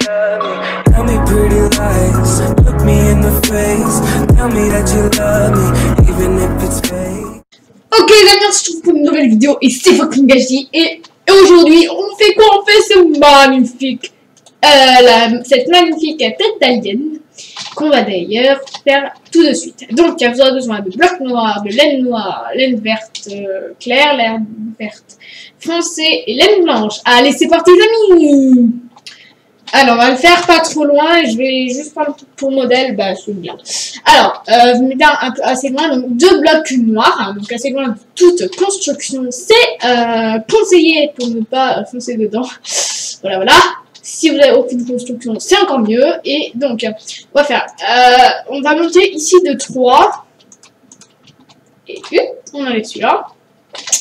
love me. Tell me pretty lies, look me in the face. Tell me that you love me, even if it's fake. Ok les amis, on se retrouve pour une nouvelle vidéo et c'est fucking Gaji. Et aujourd'hui, on fait quoi? On fait ce magnifique, cette magnifique tête d'alien qu'on va d'ailleurs faire tout de suite. Donc, vous aurez besoin de blocs noirs, de laine verte claire, laine verte foncée et laine blanche. Allez, c'est parti les amis! Alors, on va le faire pas trop loin et je vais juste prendre pour modèle celui-là. Alors, vous mettez un peu assez loin, donc 2 blocs noirs, hein, donc assez loin de toute construction. C'est conseillé pour ne pas foncer dedans. Voilà, voilà. Si vous n'avez aucune construction, c'est encore mieux. Et donc, on va faire, on va monter ici de 3. Et on enlève celui-là.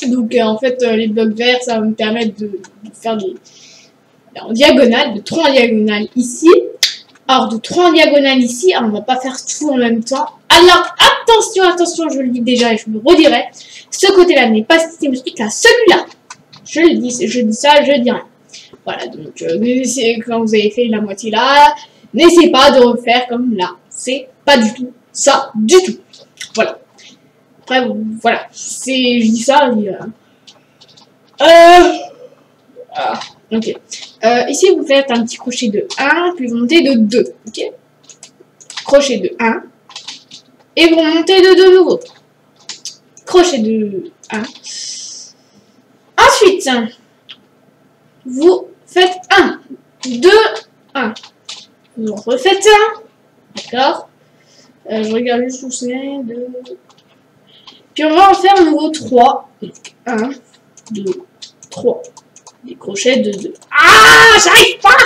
Donc, en fait, les blocs verts, ça va me permettre de faire des... en diagonale, de 3 en diagonale ici. Alors, de 3 en diagonale ici, alors on va pas faire tout en même temps. Alors, attention, attention, je le dis déjà et je me redirai. Ce côté-là n'est pas systématique à celui-là. Je le dis, je dis ça, je dis rien. Voilà, donc, quand vous avez fait la moitié là, n'essayez pas de refaire comme là. C'est pas du tout ça, du tout. Voilà. Après, voilà. Je dis ça, je dis... ok. Ici, vous faites un petit crochet de 1, puis vous montez de 2. Ok. Crochet de 1. Et vous montez de 2 nouveau. Crochet de 1. Ensuite, vous faites 1, 2, 1. Vous en refaites 1. D'accord. Je regarde juste où c'est. Puis on va en faire un nouveau 3. Donc 1, 2, 3. Des crochets de 2. Ah, j'arrive pas!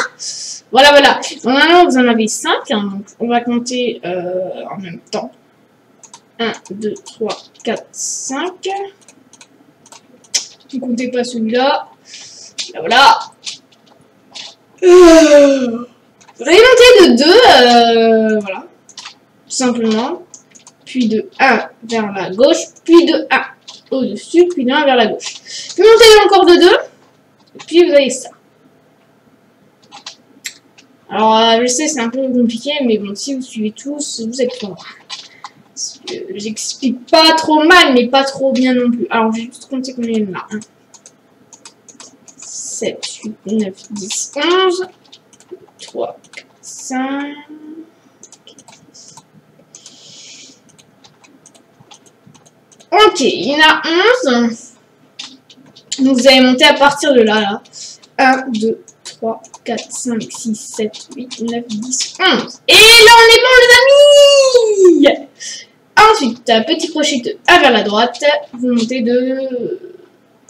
Voilà, voilà. Normalement, vous en avez 5. Hein, donc, on va compter en même temps. 1, 2, 3, 4, 5. Ne comptez pas celui-là. Voilà, voilà. Vous allez monter de 2. Voilà. Tout simplement. Puis de 1 vers la gauche. Puis de 1 au-dessus. Puis de 1 vers la gauche. Puis montez encore de 2. Et puis vous avez ça. Alors je sais c'est un peu compliqué mais bon si vous suivez tous vous êtes forts. J'explique pas trop mal mais pas trop bien non plus. Alors je vais juste compter combien il y en a. 1, 7, 8, 9, 10, 11, 3, 4, 5. Ok, il y en a 11. Donc vous allez monter à partir de là. 1, 2, 3, 4, 5, 6, 7, 8, 9, 10, 11. Et là on est bon les amis. Ensuite, petit crochet de 1 vers la droite. Vous montez de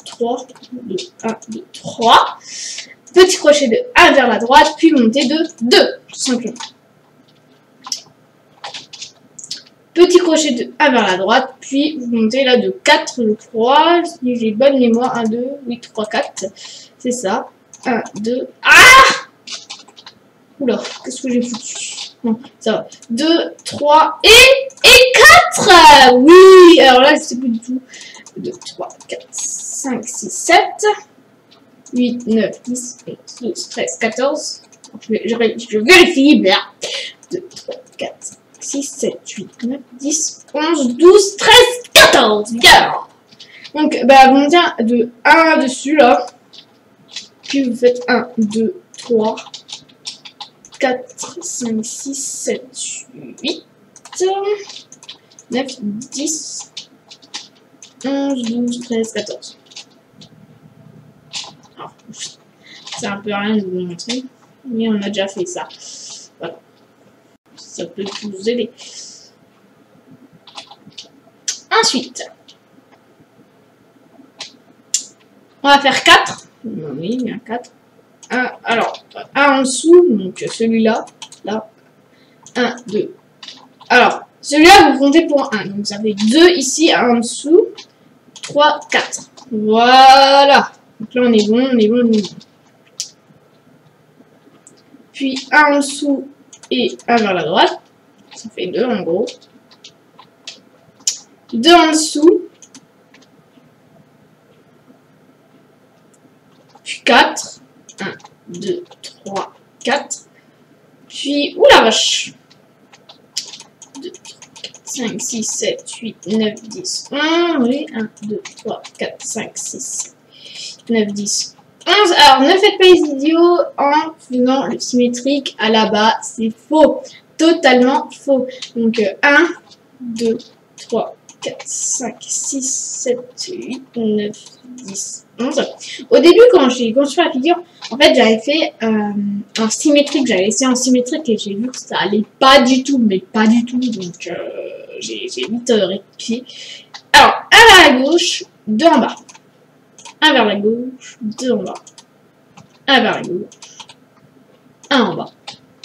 3, 2, 1, 2, 3. Petit crochet de 1 vers la droite, puis montez de 2, tout simplement. Petit crochet de 1 vers la droite, puis vous montez là de 4, je crois, si j'ai bonne mémoire, 1, 2, 8, 3, 4, c'est ça, 1, 2, ah! Oula, qu'est-ce que j'ai foutu? Non, ça va, 2, 3, et 4! Oui, alors là, je sais plus du tout, 2, 3, 4, 5, 6, 7, 8, 9, 10, 11, 12, 13, 14, je vérifie, bien, 2, 3, 4, 6, 7, 8, 9, 10, 11, 12, 13, 14. Bien. Donc, vous montez de 1 dessus, là. Puis vous faites 1, 2, 3, 4, 5, 6, 7, 8, 9, 10, 11, 12, 13, 14. Alors, c'est un peu rien de vous montrer. Mais on a déjà fait ça. Voilà. Ça peut vous aider. Ensuite, on va faire 4. Oui, il y a 4. Alors, 1 en dessous, donc celui-là. Là. 1, 2. Alors, celui-là, vous comptez pour 1. Donc, ça fait 2 ici, 1 en dessous. 3, 4. Voilà. Donc là, on est bon, on est bon, on est bon. Puis 1 en dessous. Et 1 vers la droite, ça fait 2 en gros. 2 en dessous. Puis 4. 1, 2, 3, 4. Puis, oula vache. 2, 5, 6, 7, 8, 9, 10, 11. Oui, 1, 2, 3, 4, 5, 6, 9, 10, 11. Alors, ne faites pas les idiots en faisant le symétrique à la bas. C'est faux. Totalement faux. Donc, 1, 2, 3, 4, 5, 6, 7, 8, 9, 10, 11. Au début, quand j'ai construit la figure, en fait, j'avais fait un symétrique. J'avais essayé en symétrique et j'ai vu que ça allait pas du tout, mais pas du tout. Donc, j'ai vite rectifié. Alors, un vers la gauche, 2 en bas. Un vers la gauche, 2 en bas. Un vers la gauche, 1 en bas.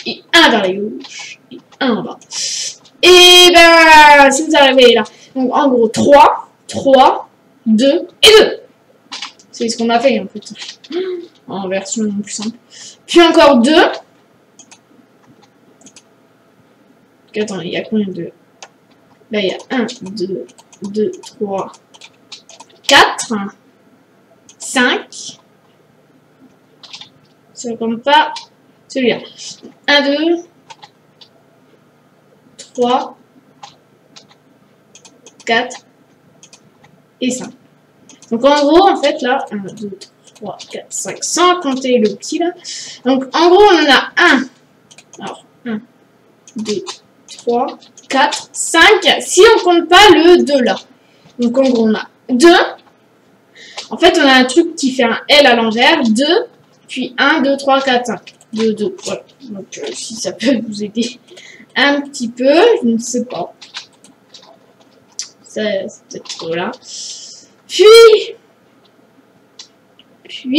Et un vers la gauche, et 1 en bas. Et ben, si vous arrivez là. Donc, en gros, 3, 3, 2 et 2. C'est ce qu'on a fait, en fait. En version plus simple. Puis encore 2. Attends, il y a combien de... Là, il y a 1, 2, 2, 3, 4, 5. Ça ne compte pas celui-là. 1, 2, 3, 4 et 5. Donc en gros, en fait, là, 1, 2, 3, 4, 5, sans compter le petit là. Donc en gros, on en a 1. Alors, 1, 2, 3, 4, 5. Si on compte pas le 2 là. Donc en gros, on a 2. En fait, on a un truc qui fait un L à l'envers. 2, puis 1, 2, 3, 4, 5. 2, 2. Voilà. Donc si ça peut vous aider un petit peu, je ne sais pas. C'est peut-être là. Puis je me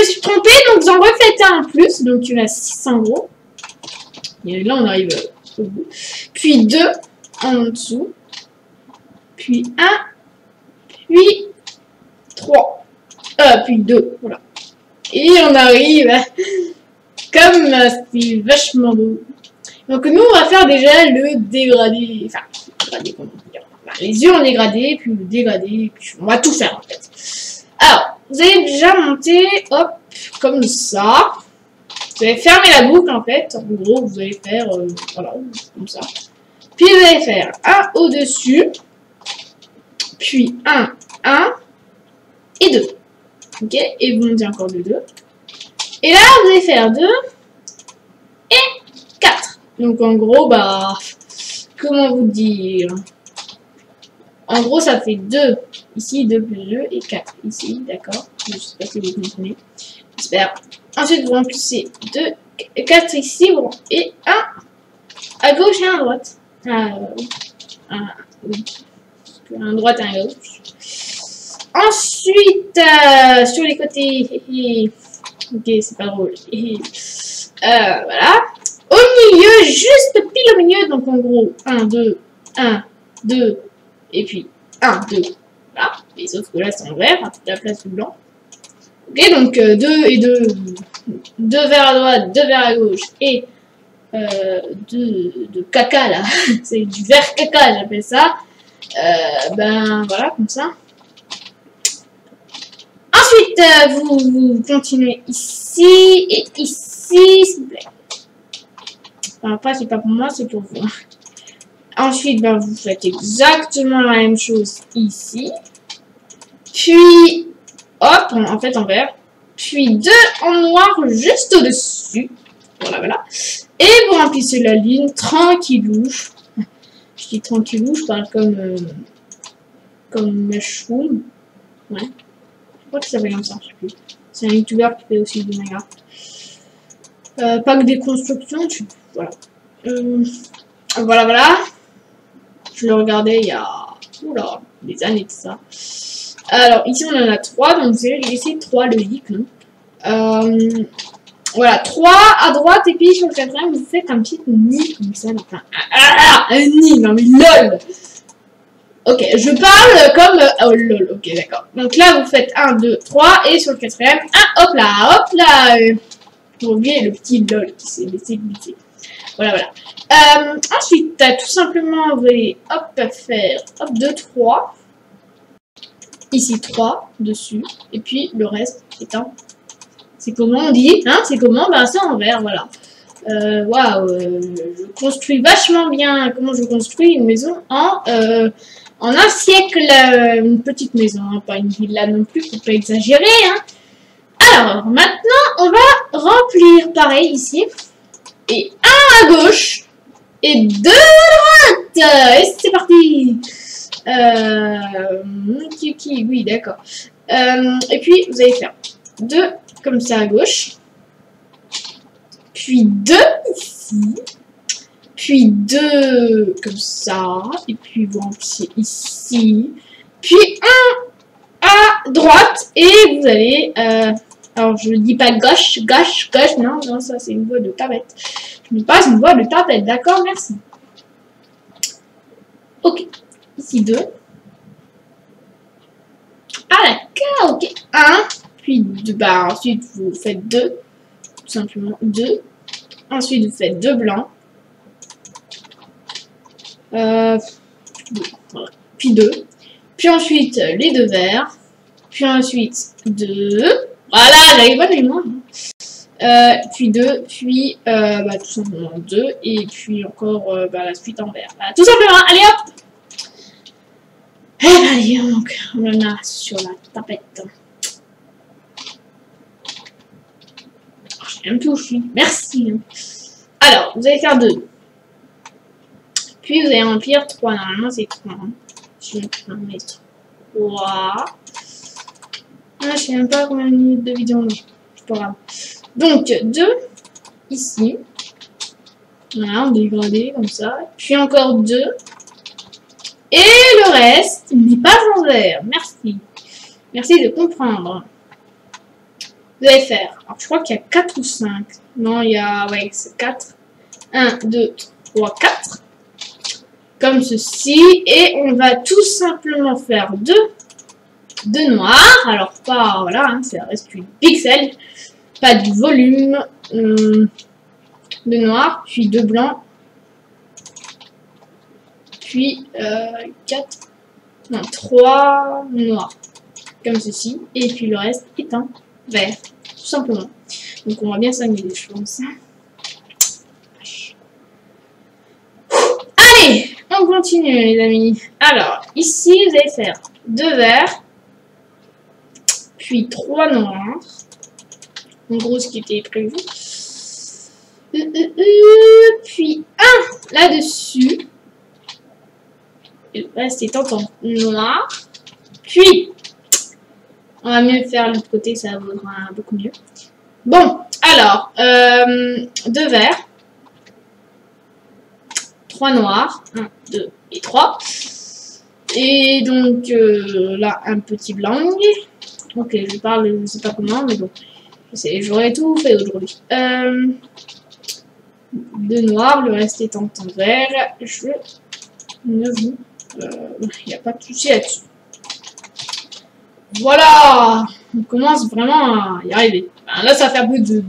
suis trompée, donc j'en refais un en plus, donc il y en a 6 en gros. Et là on arrive au bout. Puis 2 en dessous. Puis 1. Puis 3. Puis 2, voilà. Et on arrive comme c'est vachement beau. Donc nous on va faire déjà le dégradé. Enfin, dégradé comment dire. Les yeux en dégradé, puis le dégradé, puis on va tout faire en fait. Alors, vous allez déjà monter, hop, comme ça. Vous allez fermer la boucle en fait. En gros, vous allez faire, voilà, comme ça. Puis vous allez faire un au-dessus, puis 1, 1 et 2. Ok, et vous montez encore de 2. Et là, vous allez faire 2 et 4. Donc en gros, bah, comment vous dire? En gros, ça fait 2 ici, 2 plus 2 et 4 ici, d'accord? Je ne sais pas si vous comprenez. J'espère. Ensuite, vous remplissez 2, 4 ici, et 1 à gauche et 1 à droite. Un droite et un gauche. Ensuite, sur les côtés, ok, c'est pas drôle. Voilà. Au milieu, juste pile au milieu, donc en gros, 1, 2, 1, 2, et puis 1, 2, voilà. Et sauf que là, c'est en vert, à toute la place du blanc. Ok, donc 2 et 2, 2 vers à droite, 2 vers à gauche, et 2 de caca, là. C'est du vert caca, j'appelle ça. Ben, voilà, comme ça. Ensuite, vous continuez ici et ici, s'il vous plaît. Enfin, après, c'est pas pour moi, c'est pour vous. Ensuite, ben, vous faites exactement la même chose ici. Puis, hop, en fait, en vert. Puis 2 en noir juste au-dessus. Voilà, voilà. Et vous remplissez la ligne tranquillouche. Je dis tranquillou, je parle comme Mushroom. Ouais. Je crois qu'il s'appelle comme ça, je sais plus. C'est un youtubeur qui fait aussi du Minecraft. Pas que des constructions, voilà. Voilà, voilà. Je le regardais il y a oula, des années de ça. Alors, ici on en a 3, donc vous allez laisser 3 logique. Hein. Voilà, 3 à droite, et puis sur le 4ème, vous faites un petit nid comme ça. Enfin, un nid, non mais lol. Ok, je parle comme... oh lol, ok, d'accord. Donc là, vous faites 1, 2, 3, et sur le 4ème, 1, hop là. Pour oublier le petit lol qui s'est laissé glisser. Voilà, voilà. Ensuite, tout simplement, vous allez, hop, faire, hop, 2, 3. Ici, 3, dessus. Et puis, le reste étant C'est comment on dit, hein? C'est comment? Ben, c'est en vert, voilà. Waouh, je construis vachement bien. Comment je construis une maison en un siècle? Une petite maison, hein, pas une villa non plus, faut pas exagérer, hein. Alors, maintenant, on va remplir pareil ici. Et un à gauche. Et deux à droite. Et c'est parti. Oui, d'accord. Et puis, vous allez faire deux comme ça à gauche. Puis deux ici. Puis deux comme ça. Et puis, vous remplissez ici. Puis un à droite. Et vous allez... alors, je ne dis pas gauche, gauche, gauche. Non, non, ça, c'est une voie de tablette. Je ne dis pas une voie de tablette. D'accord, merci. Ok. Ici, 2. Ah, d'accord, ok. 1. Puis, 2. Bah, ensuite, vous faites 2. Tout simplement, 2. Ensuite, vous faites 2 blancs. Voilà. Puis 2. Puis ensuite, les 2 verts. Puis ensuite, 2. Voilà, j'avais pas de mémoire. Puis 2, puis tout simplement 2, et puis encore la suite en vert. Tout simplement, allez hop! Eh ben, allez, donc, on en a sur la tapette. Oh, je sais même plus où je suis. Merci. Alors, vous allez faire 2. Puis vous allez remplir 3. Normalement, c'est 3. Hein. Je vais en mettre 3. Ah, je sais même pas combien de minutes de vidéo on a. C'est pas grave. Donc, 2 ici. Voilà, en dégradé comme ça. Puis encore 2. Et le reste n'est pas en vert. Merci. Merci de comprendre. Vous allez faire. Alors, je crois qu'il y a 4 ou 5. Non, il y a. Ouais, c'est 4. 1, 2, 3, 4. Comme ceci. Et on va tout simplement faire 2 noirs. Alors, pas. Voilà, hein, ça reste une pixel. Pas du volume. 2 noirs. Puis 2 blancs. Puis 4, non, 3 noirs, comme ceci, et puis le reste est en vert, tout simplement. Donc on va bien s'amuser, je pense. Allez, on continue les amis. Alors, ici vous allez faire 2 verts, puis 3 noirs, en gros ce qui était prévu, puis 1 là-dessus. Le reste étant en noir. Puis, on va mieux faire l'autre côté, ça vaudra beaucoup mieux. Bon, alors, 2 verts. 3 noirs. 1, 2 et 3. Et donc, là, un petit blanc. Ok, je parle, je sais pas comment, mais bon. J'aurais tout fait aujourd'hui. 2 noirs, le reste étant en vert. Je ne vous... il n'y a pas de souci là-dessus. Voilà, on commence vraiment à y arriver. Ben, là, ça fait un peu de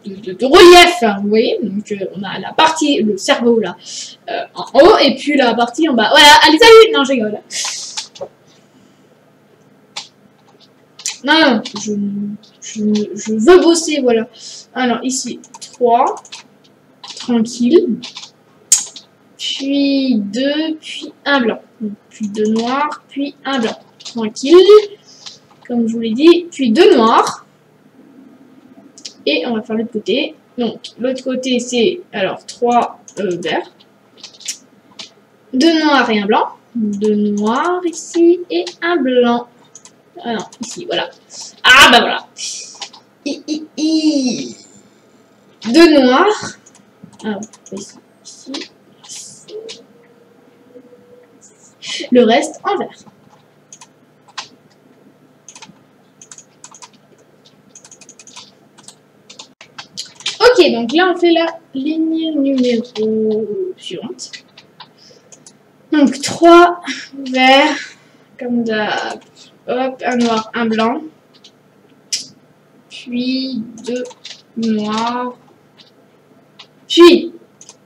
relief, hein, vous voyez. Donc, on a la partie, le cerveau là, en haut, et puis la partie en bas. Voilà, allez, salut. Non, je rigole. Non, je veux bosser, voilà. Alors, ici, 3. Tranquille. Puis 2, puis un blanc. Puis 2 noirs, puis un blanc. Tranquille. Comme je vous l'ai dit. Puis 2 noirs. Et on va faire l'autre côté. Donc, l'autre côté, c'est alors 3 verts. 2 noirs et un blanc. 2 noirs ici et un blanc. Ah non, ici, voilà. Ah bah voilà. 2 noirs. Alors, ici. Le reste en vert. Ok, donc là on fait la ligne numéro suivante. Donc 3 verts, comme d'hab. Hop, un noir, un blanc. Puis 2 noirs. Puis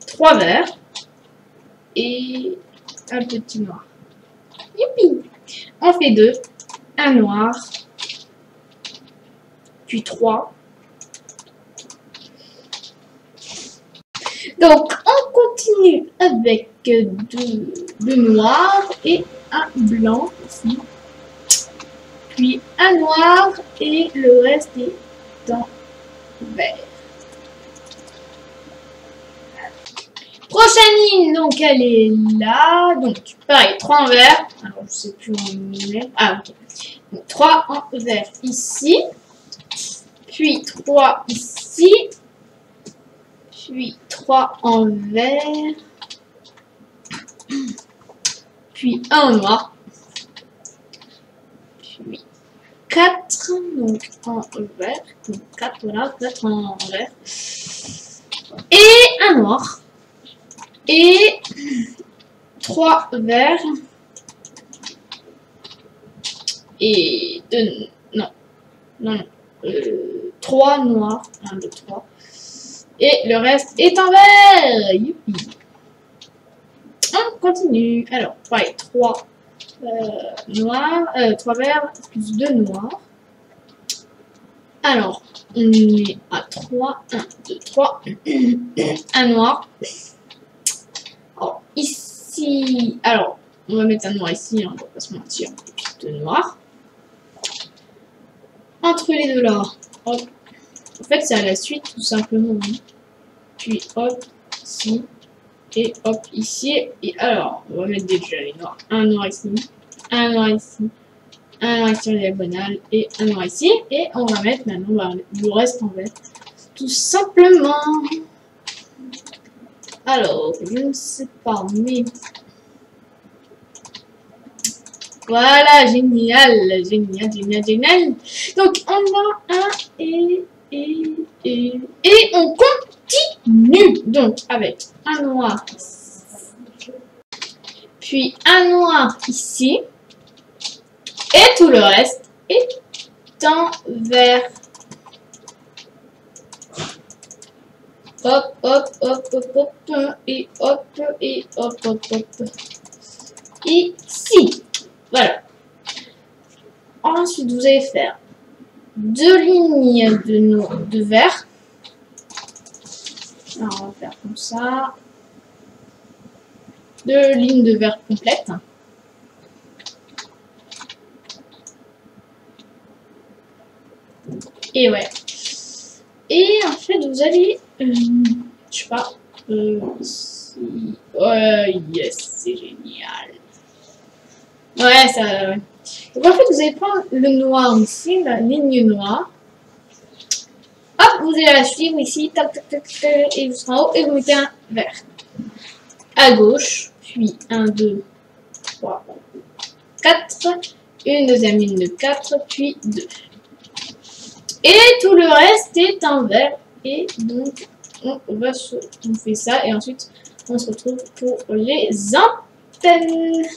3 verts. Et un petit noir. Youpi! On fait 2, un noir, puis 3, Donc, on continue avec deux noirs et un blanc ici. Puis un noir et le reste est en vert. Prochaine ligne, donc elle est là. Donc, pareil, 3 en vert. Alors, je sais plus où on est. Ah, ok. Donc, 3 en vert ici. Puis 3 ici. Puis 3 en vert. Puis 1 en noir. Puis 4, donc en vert. Donc 4, voilà, 4 en vert. Et un noir. Et 3 verts. Et 2, non. 3 noirs. 1, 2, 3. Et le reste est en vert. Youpi. On continue. Alors, pareil, 3 noirs, 3 verts plus 2 noirs. Alors, on est à 3. 1, 2, 3. Un noir. Alors, ici, alors, on va mettre un noir ici, on va pas se mentir. 2 noirs. Entre les deux là, hop. En fait, c'est à la suite, tout simplement. Hein. Puis, hop, ici. Et hop, ici. Et alors, on va mettre déjà les noirs. Un noir ici. Un noir ici. Un noir ici en diagonale. Et un noir ici. Et on va mettre maintenant le reste en vert. Tout simplement. Alors, je ne sais pas, mais... Voilà, génial. Donc, on a un et on continue. Donc, avec un noir ici. Puis un noir ici. Et tout le reste est en vert. Hop, et hop. Ici. Voilà. Ensuite, vous allez faire 2 lignes de vert. Alors, on va faire comme ça. 2 lignes de vert complètes. Et ouais. Et en fait, vous allez, je sais pas, yes, c'est génial. Ouais, ça. Ouais. Donc en fait, vous allez prendre le noir ici, la ligne noire. Hop, vous allez la suivre ici, tac, et vous serez en haut, et vous mettez un vert. À gauche, puis 1, 2, 3, 4, une deuxième ligne de 4, puis 2. Et tout le reste est en vert. Et donc, on fait ça. Et ensuite, on se retrouve pour les antennes.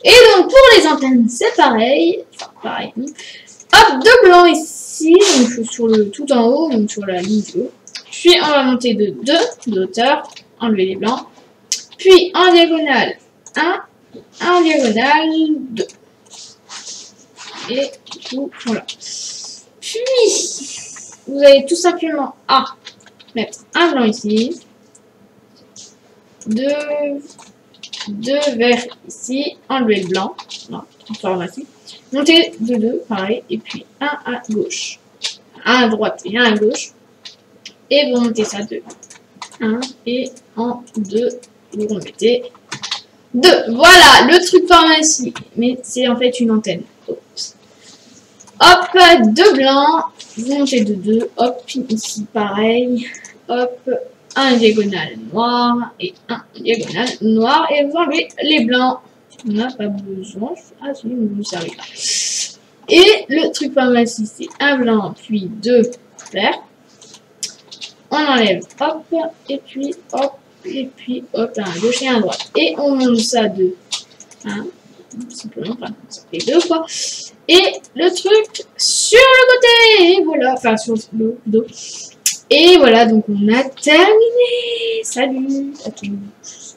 Et donc pour les antennes, c'est pareil. Enfin, pareil. Hop, 2 blancs ici, donc sur le tout en haut, donc sur la ligne du haut. Puis on va monter de 2 de hauteur, enlever les blancs. Puis en diagonale 1, en diagonale 2. Et tout, voilà. Puis vous allez tout simplement mettre un blanc ici, 2 verts ici, enlever le blanc, transformation, monter de 2, pareil, et puis un à gauche, un à droite et un à gauche, et vous montez ça de 1 et en 2, vous remettez 2. Voilà, le truc pharmacie, mais c'est en fait une antenne. Oups. Hop, 2 blancs, vous montez de 2, hop, ici pareil, hop, un diagonale noir et un diagonale noir, et vous enlevez les blancs. On n'a pas besoin. Ah si, vous savez pas. Et le truc pharmacie, c'est un blanc, puis 2 verts. On enlève, hop, et puis hop, un à gauche et un à droite. Et on monte ça de 1, tout simplement, enfin, ça fait 2 fois. Et le truc sur le côté, et voilà, enfin sur le dos. Et voilà, donc on a terminé. Salut à tous.